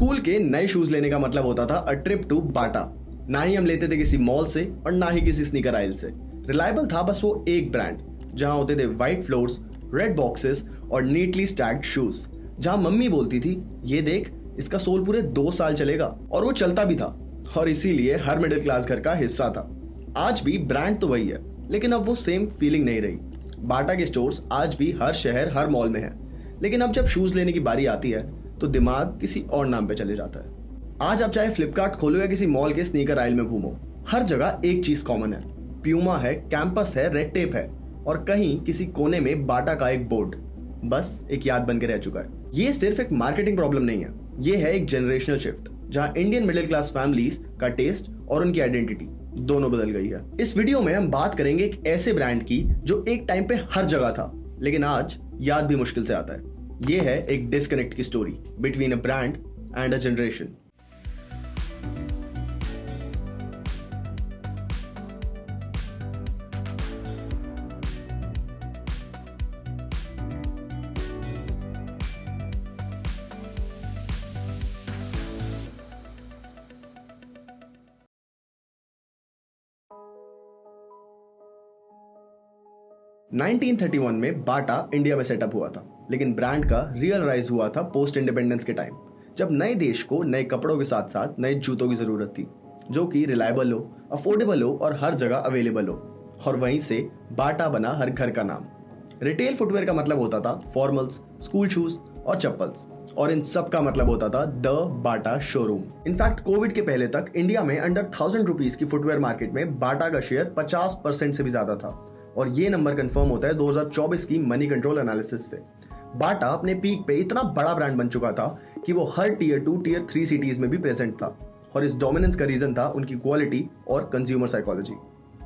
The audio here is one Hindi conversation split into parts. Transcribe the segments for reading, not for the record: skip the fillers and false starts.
स्कूल के नए शूज लेने का मतलब होता था अ ट्रिप टू बाटा। ना ही हम लेते थे किसी मॉल से और ना ही किसी स्नीकर आइल से। रिलायबल था बस वो एक ब्रांड जहां होते थे व्हाइट फ्लोर्स, रेड बॉक्सेस और नीटली स्टैक्ड शूज। जहां मम्मी बोलती थी ये देख इसका सोल पूरे 2 साल चलेगा, और वो चलता भी था और इसीलिए हर मिडिल क्लास घर का हिस्सा था। आज भी ब्रांड तो वही है, लेकिन अब वो सेम फीलिंग नहीं रही। बाटा के स्टोर्स आज भी हर शहर हर मॉल में है, लेकिन अब जब शूज लेने की बारी आती है तो दिमाग किसी और नाम पे चले जाता है। आज आप चाहे फ्लिपकार्ट खोलो या किसी मॉल के स्नीकर आइल में घूमो, हर जगह एक चीज कॉमन है, प्यूमा है, कैंपस है, रेड टेप है और कहीं किसी कोने में बाटा का एक बोर्ड बस एक याद बन के रह चुका है। ये सिर्फ एक मार्केटिंग प्रॉब्लम नहीं है, ये है एक जनरेशनल शिफ्ट जहां इंडियन मिडिल क्लास फैमिलीज का टेस्ट और उनकी आइडेंटिटी दोनों बदल गई है। इस वीडियो में हम बात करेंगे एक ऐसे ब्रांड की जो एक टाइम पे हर जगह था, लेकिन आज याद भी मुश्किल से आता है। ये है एक डिस्कनेक्ट की story between a brand and a generation. Nineteen 1931 में बाटा इंडिया में सेटअप हुआ था, लेकिन ब्रांड का रियल राइज हुआ था पोस्ट इंडिपेंडेंस के टाइम, जब नए देश को नए कपड़ों के साथ साथ नए जूतों की जरूरत थी जो कि रिलायबल हो, अफोर्डेबल हो और हर जगह अवेलेबल हो। और वहीं से बाटा बना हर घर का नाम। रिटेल फुटवेयर का मतलब होता था फॉर्मल्स, स्कूल शूज और चप्पल्स, और इन सब का मतलब होता था the Bata showroom. In fact Covid के पहले तक इंडिया में अंडर 1000 रुपीज की फुटवेयर मार्केट में बाटा का शेयर 50% से भी ज्यादा था, और ये नंबर कंफर्म होता है 2024 की मनी कंट्रोल एनालिसिस से। बाटा अपने पीक पे इतना बड़ा ब्रांड बन चुका था कि वो हर टियर 2, टियर 3 सिटीज में भी प्रेजेंट था, और इस डोमिनेंस का रीजन था उनकी क्वालिटी और कंज्यूमर साइकोलॉजी।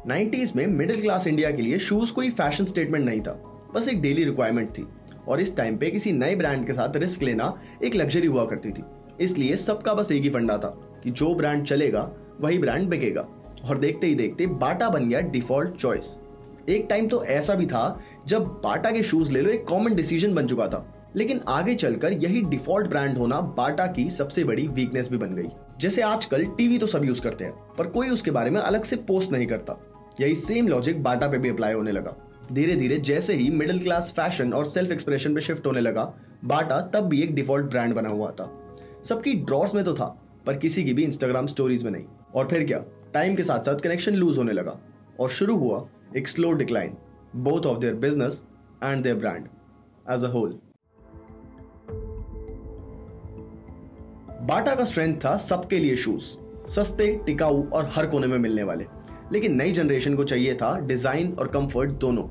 90s में मिडिल क्लास इंडिया के लिए शूज कोई फैशन स्टेटमेंट नहीं था, बस एक डेली रिक्वायरमेंट थी, और इस टाइम पे किसी नए ब्रांड के साथ रिस्क लेना एक लग्जरी हुआ करती थी। इसलिए सबका बस एक ही फंडा था कि जो ब्रांड चलेगा वही ब्रांड बिकेगा, और देखते ही देखते बाटा बन गया डिफॉल्ट चॉइस। एक टाइम तो ऐसा भी था जब बाटा के शूज ले लो एक कॉमन डिसीजन बन चुका था, लेकिन आगे चलकर यही डिफॉल्ट ब्रांड होना बाटा की सबसे बड़ी वीकनेस भी बन गई। जैसे आजकल टीवी तो सब यूज करते हैं, पर कोई उसके बारे में अलग से पोस्ट नहीं करता। यही सेम लॉजिक बाटा पे भी अप्लाई होने लगा। धीरे धीरे जैसे ही मिडिल क्लास फैशन और सेल्फ एक्सप्रेशन पे शिफ्ट होने लगा, बाटा तब भी एक डिफॉल्ट ब्रांड बना हुआ था। सबकी ड्रॉर्स में तो था, पर किसी की भी इंस्टाग्राम स्टोरीज में नहीं। और फिर क्या, टाइम के साथ साथ कनेक्शन लूज होने लगा और शुरू हुआ एक slow decline, both of their business and their brand as a whole. Bata का स्ट्रेंथ था सबके लिए शूज, सस्ते, टिकाऊ और हर कोने में मिलने वाले। लेकिन नई जनरेशन को चाहिए था डिजाइन और कंफर्ट दोनों।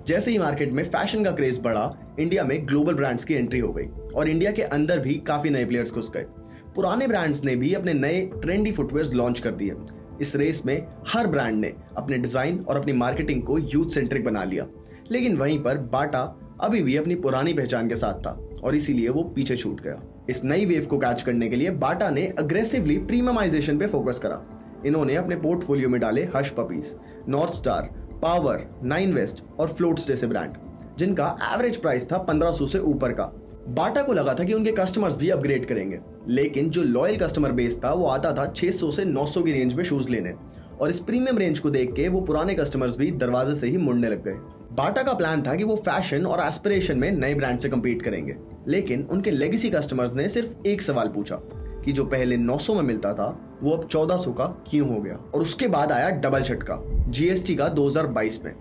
जैसे ही मार्केट में फैशन का क्रेज बढ़ा, इंडिया में ग्लोबल ब्रांड्स की एंट्री हो गई और इंडिया के अंदर भी काफी नए प्लेयर्स घुस गए। पुराने ब्रांड्स ने भी अपने नए ट्रेंडी फुटवेयर्स लॉन्च कर दिए। इस रेस में हर ब्रांड ने अपने डिजाइन और अपनी मार्केटिंग को यूथ सेंट्रिक बना लिया, लेकिन वहीं पर बाटा अभी भी अपनी पुरानी पहचान के साथ था और इसीलिए वो पीछे छूट गया। इस नई वेव को कैच करने के लिए बाटा ने अग्रेसिवली प्रीमियमाइजेशन पे फोकस करा। इन्होंने अपने पोर्टफोलियो में डाले hush puppies, North Star, power, 9 west और फ्लोट्स जैसे ब्रांड, जिनका एवरेज प्राइस था 1500 से ऊपर का। बाटा को लगा था कि उनके कस्टमर्स भी अपग्रेड करेंगे, लेकिन जो लॉयल कस्टमर बेस था वो आता था 600 से 900 की रेंज में शूज लेने, और इस प्रीमियम रेंज को देख के वो पुराने कस्टमर्स भी दरवाजे से ही मुड़ने लग गए। बाटा का प्लान था कि वो फैशन और एस्पिरेशन में नए ब्रांड से कम्पीट करेंगे, लेकिन उनके लेगेसी कस्टमर्स ने सिर्फ एक सवाल पूछा कि जो पहले 900 में मिलता था वो अब 1400 का क्यों हो गया। और उसके बाद आया डबल झटका जीएसटी का 2022 में।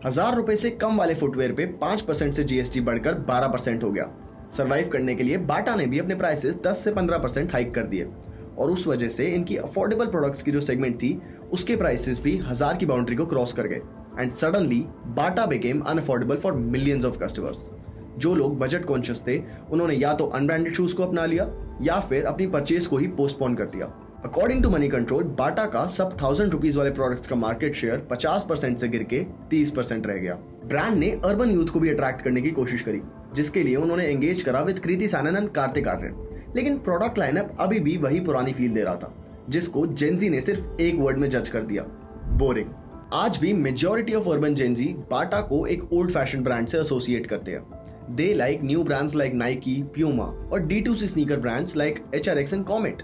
1000 रुपए से कम वाले फुटवेयर पे 5% से जीएसटी बढ़कर 12% हो गया। सर्वाइव करने के लिए बाटा ने भी अपने प्राइसेस 10 से 15% हाइक कर दिए, और उस वजह से इनकी अफोर्डेबल प्रोडक्ट्स की जो सेगमेंट थी उसके प्राइसेस भी 1000 की बाउंड्री को क्रॉस कर गए। And suddenly Bata became unaffordable for millions of customers. जो लोग बजट कॉन्शियस थे उन्होंने या तो अनब्रांडेड शूज को अपना लिया या फिर अपनी परचेज को ही पोस्टपोन कर दिया। अकॉर्डिंग टू मनी कंट्रोल, बाटा का सब 1000 रुपीज वाले प्रोडक्ट्स का मार्केट शेयर 50% से गिर के 30% रह गया। ब्रांड ने अर्बन यूथ को भी अट्रैक्ट करने की कोशिश करी, जिसके लिए उन्होंने एंगेज करा विद कृति सैनन एंड कार्तिक आर्यन, लेकिन प्रोडक्ट लाइनअप अभी भी वही पुरानी फील दे रहा था, जिसको जेनजी ने सिर्फ एक वर्ड में जज कर दिया, बोरिंग। आज भी मेजॉरिटी ऑफ अर्बन जेनजी बाटा को एक ओल्ड फैशन ब्रांड से एसोसिएट करते हैं, They like new brands like Nike, Puma और D2C sneaker brands like HRX and Comet.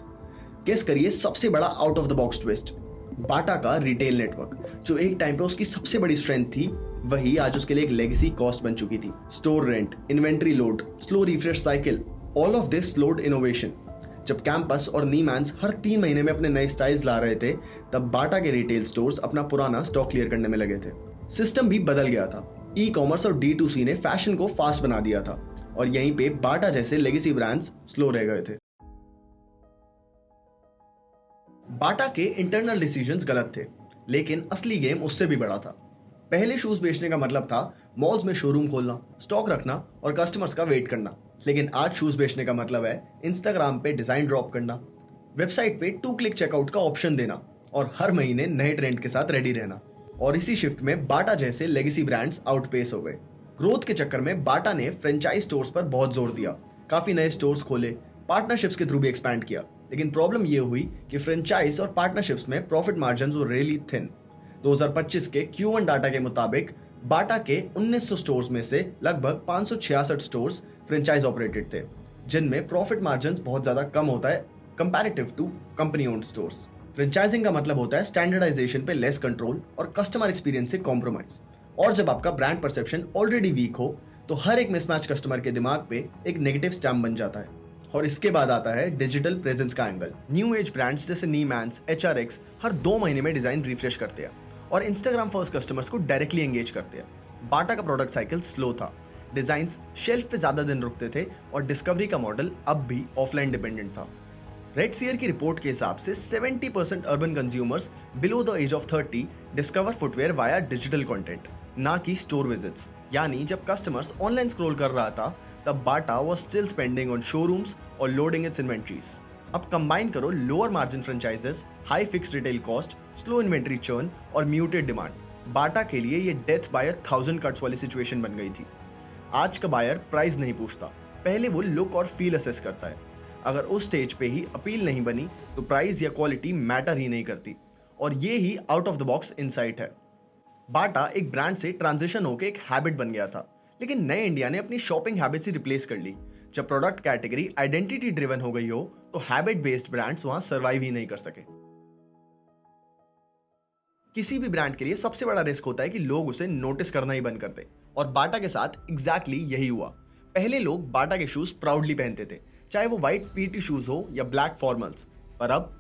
Guess करिए सबसे बड़ा out of the box twist, Bata का रिटेल नेटवर्क, जो एक टाइम पे उसकी सबसे बड़ी स्ट्रेंथ थी, वही आज उसके लिए एक लेगेसी कॉस्ट बन चुकी थी। Store rent, inventory load, slow refresh cycle, all of this slowed innovation. जब कैंपस और नीमैंस हर 3 महीने में अपने नए स्टाइल्स ला रहे थे, तब बाटा के रिटेल स्टोर्स अपना पुराना स्टॉक क्लियर करने में लगे थे। सिस्टम भी बदल गया था। ई कॉमर्स और D2C ने फैशन को फास्ट बना दिया था और यहीं पे बाटा जैसे लेगेसी ब्रांड्स स्लो रह गए थे। बाटा के इंटरनल डिसीजंस गलत थे, लेकिन असली गेम उससे भी बड़ा था। पहले शूज बेचने का मतलब था मॉल्स में शोरूम खोलना, स्टॉक रखना और कस्टमर्स का वेट करना। लेकिन आज शूज बेचने का मतलब है इंस्टाग्राम पे डिजाइन ड्रॉप करना, वेबसाइट पे 2 क्लिक चेकआउट का ऑप्शन देना और हर महीने नए ट्रेंड के साथ रेडी रहना। और इसी शिफ्ट में बाटा जैसे लेगेसी ब्रांड्स आउटपेस हो गए। ग्रोथ के चक्कर में बाटा ने फ्रेंचाइज स्टोर्स पर बहुत जोर दिया, काफी नए स्टोर्स खोले, पार्टनरशिप्स के थ्रू भी एक्सपैंड किया। लेकिन प्रॉब्लम ये हुई कि फ्रेंचाइज और पार्टनरशिप्स में profit margins were really thin. 2025 के Q1 डाटा के मुताबिक बाटा के 1900 स्टोर्स में से लगभग 566 स्टोर्स फ्रेंचाइज ऑपरेटेड थे, जिनमें प्रॉफिट मार्जिन्स बहुत ज्यादा कम होता है comparative to company owned stores. Franchising का मतलब होता है स्टैंडर्डाइजेशन पे लेस कंट्रोल और कस्टमर एक्सपीरियंस से कॉम्प्रोमाइज। और जब आपका ब्रांड परसेप्शन ऑलरेडी वीक हो, तो हर एक मिसमैच कस्टमर के दिमाग पे एक नेगेटिव स्टैम्प बन जाता है। और इसके बाद आता है डिजिटल प्रेजेंस का एंगल। न्यू एज ब्रांड्स जैसे नीमैंस, HRX हर 2 महीने में डिजाइन रिफ्रेश करते हैं और इंस्टाग्राम फर्स्ट कस्टमर्स को डायरेक्टली एंगेज करते हैं। बाटा का प्रोडक्ट साइकिल स्लो था, डिजाइन्स शेल्फ पे ज्यादा दिन रुकते थे और डिस्कवरी का मॉडल अब भी ऑफलाइन डिपेंडेंट था। रेडसीयर की रिपोर्ट के हिसाब से 70% urban consumers below the age of 30 discover footwear via digital content, ना कि स्टोर विजिट्स। यानी जब कस्टमर्स ऑनलाइन स्क्रॉल कर रहा था, तब Bata was still spending on showrooms और लोडिंग इट्स इन्वेंट्रीज। अब कंबाइन करो lower margin franchises, high fixed retail cost, slow inventory churn और म्यूटेड डिमांड, बाटा के लिए ये डेथ बाय 1000 कट्स वाली सिचुएशन बन गई थी। आज का बायर प्राइस नहीं पूछता, पहले वो लुक और फील असेस करता है। अगर उस स्टेज पे ही अपील नहीं बनी, तो प्राइस या क्वालिटी मैटर ही नहीं करती। और ये ही out of the box insight है। बाटा एक ब्रांड से ट्रांजिशन होकर एक हैबिट बन गया था, लेकिन नए इंडिया ने अपनी शॉपिंग हैबिट से रिप्लेस कर ली। जब प्रोडक्ट कैटेगरी आइडेंटिटी ड्रिवन हो गई हो, तो हैबिट बेस्ड ब्रांड्स वहां सर्वाइव ही नहीं कर सके। किसी भी ब्रांड के लिए सबसे बड़ा रिस्क होता है कि लोग उसे नोटिस करना ही बंद कर दे, और बाटा के साथ एग्जैक्टली यही हुआ। पहले लोग बाटा के शूज प्राउडली पहनते थे, चाहे वो व्हाइट PT शूज हो या ब्लैक फॉर्मल्स। पर अब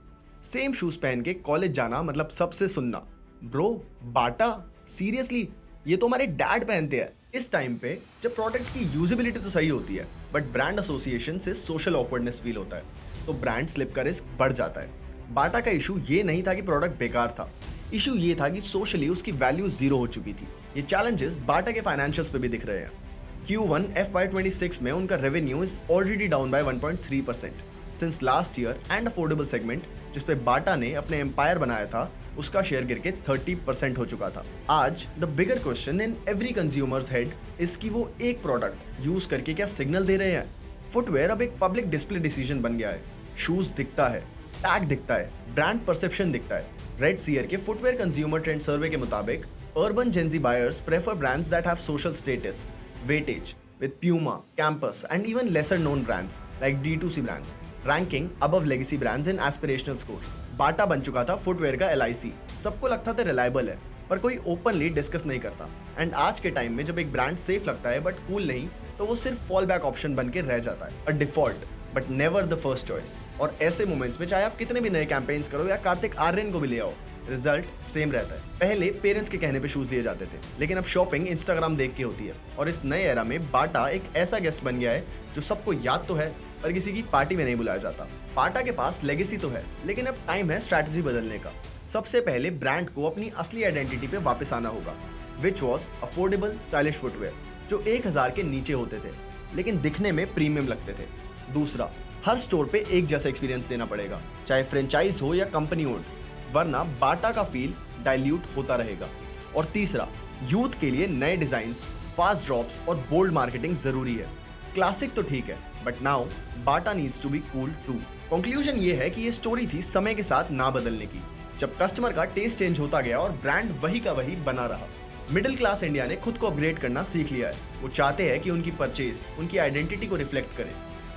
सेम शूज पहन के कॉलेज जाना मतलब सबसे सुनना, ब्रो बाटा सीरियसली, ये तो हमारे डैड पहनते हैं। इस टाइम पे जब प्रोडक्ट की यूजेबिलिटी तो सही होती है, बट ब्रांड एसोसिएशन से सोशल ऑकवर्डनेस फील होता है, तो ब्रांड स्लिप का रिस्क बढ़ जाता है। बाटा का इशू ये नहीं था कि प्रोडक्ट बेकार था, इशू ये था कि सोशली उसकी वैल्यू जीरो हो चुकी थी। ये चैलेंजेस बाटा के फाइनेंशियल्स पे भी दिख रहे हैं। Q1 FY26 में उनका revenue is already down by 1.3% since last year, and affordable segment जिसपे बाटा ने अपने एम्पायर बनाया था, उसका शेयर गिर के 30% हो चुका था। आज the bigger question in every consumers head is कि वो एक प्रोडक्ट यूज करके क्या सिग्नल दे रहे हैं। फुटवेयर अब एक पब्लिक डिस्प्ले डिसीजन बन गया है। शूज दिखता है, टैग दिखता है, ब्रांड परसेप्शन दिखता है। रेडसीयर के फुटवेयर कंज्यूमर ट्रेंड सर्वे के मुताबिक urban Gen Z buyers prefer brands that have social status, weightage with Puma, Campus and even lesser known brands like D2C brands ranking above legacy brands in aspirational score. बाटा बन चुका था फुटवेयर का LIC। सबको लगता था रिलायबल है, पर कोई ओपनली डिस्कस नहीं करता। एंड आज के टाइम में जब एक ब्रांड सेफ लगता है बट कूल नहीं, तो वो सिर्फ फॉल बैक ऑप्शन बन के रह जाता है, a default but never the first choice. और ऐसे मोमेंट्स में चाहे आप कितने भी नए कैंपेन्स करो या कार्तिक आर्यन को भी ले आओ, रिजल्ट सेम रहता है। पहले पेरेंट्स के कहने पे शूज दिए जाते थे, लेकिन अब शॉपिंग इंस्टाग्राम देख के होती है। और इस नए एरा में बाटा एक ऐसा गेस्ट बन गया है जो सबको याद तो है, पर किसी की पार्टी में नहीं बुलाया जाता। बाटा के पास लेगेसी तो है, लेकिन अब टाइम है स्ट्रैटेजी बदलने का। सबसे पहले ब्रांड को अपनी असली आइडेंटिटी पे वापस आना होगा, which was affordable stylish footwear, जो 1000 के नीचे होते थे लेकिन दिखने में प्रीमियम लगते थे। दूसरा, हर स्टोर पे एक जैसा एक्सपीरियंस देना पड़ेगा, चाहे फ्रेंचाइज हो या कंपनी ओन्ड, वरना बाटा का फील डाइल्यूट होता रहेगा। और तीसरा, यूथ के लिए नए डिजाइन्स, फास्ट ड्रॉप्स और बोल्ड मार्केटिंग जरूरी है। क्लासिक तो ठीक है, but now Bata needs to be cool too. कंक्लूजन ये है कि ये स्टोरी थी समय के साथ ना बदलने की, जब कस्टमर का टेस्ट चेंज होता गया और ब्रांड वही का वही बना रहा। मिडिल क्लास इंडिया ने खुद को अपग्रेड करना सीख लिया है। वो चाहते हैं कि उनकी परचेज उनकी आइडेंटिटी को रिफ्लेक्ट करे,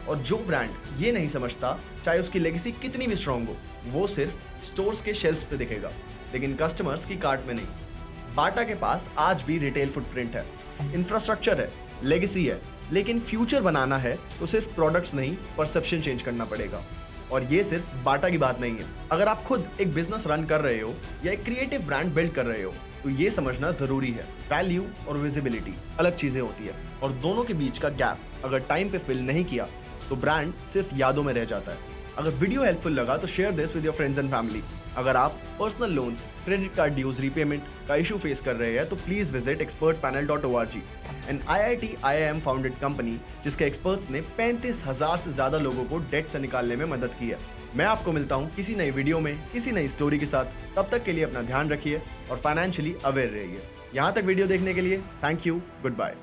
और जो ब्रांड ये नहीं समझता, चाहे उसकी लेगेसी कितनी भी स्ट्रांग हो, वो सिर्फ स्टोर्स के शेल्फ्स पे दिखेगा, लेकिन कस्टमर्स की कार्ट में नहीं। बाटा के पास आज भी रिटेल फुटप्रिंट है, इंफ्रास्ट्रक्चर है, लेगेसी है, लेकिन फ्यूचर बनाना है तो सिर्फ प्रोडक्ट्स नहीं, परसेप्शन चेंज करना पड़ेगा। और ये सिर्फ बाटा की बात नहीं है। अगर आप खुद एक बिजनेस रन कर रहे हो या एक क्रिएटिव ब्रांड बिल्ड कर रहे हो, तो ये समझना जरूरी है, वैल्यू और विजिबिलिटी अलग चीजें होती है, और दोनों के बीच का गैप अगर टाइम पे फिल नहीं किया तो ब्रांड सिर्फ यादों में रह जाता है। अगर वीडियो हेल्पफुल लगा तो share this with your friends and family. अगर आप personal loans, credit card dues, repayment का इशू फेस कर रहे हैं तो please visit expertpanel.org, an IIT IIM founded company जिसके एक्सपर्ट्स ने 35,000 से ज्यादा लोगों को डेट से निकालने में मदद की है। मैं आपको मिलता हूं किसी नई वीडियो में किसी नई स्टोरी के साथ। तब तक के लिए अपना ध्यान रखिए और फाइनेंशियली अवेयर रहिए। यहां तक वीडियो देखने के लिए थैंक यू, गुड बाय।